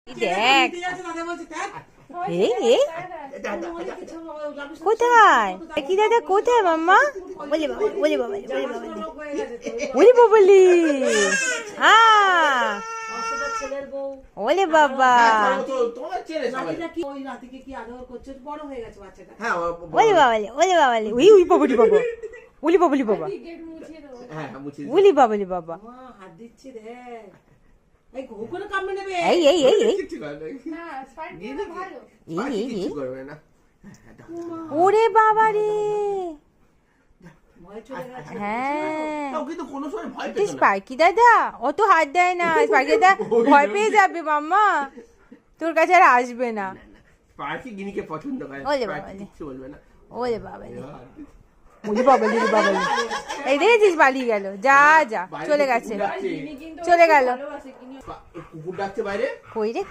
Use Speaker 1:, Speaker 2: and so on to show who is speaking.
Speaker 1: দেখ এই এই কোথায় কি দাদা কোথায় মাম্মা বলি বাবা বলি বাবা বলি বাবলি হ্যাঁ ওলে বাবা ওলে বাবালি ওলে বাবালি উই উই বাবলি বাবা উলি বাবলি বাবা উলি বাবলি বাবা হাত দিচ্ছি রে এই এই এই এই ওরে বাবা রে হ্যাঁ স্পাইকি দাদা অত হাত দেয় না স্পাইকি দাদা ভয় পেয়ে যাবে মাম্মা তোর কাছে আর আসবে না ওলে বাবালি ওলে বাবালি ওলে বাবালি বাবালি এই দেখেছিস পালিয়ে গেল যা যা চলে গেছে চলে গেল কই রে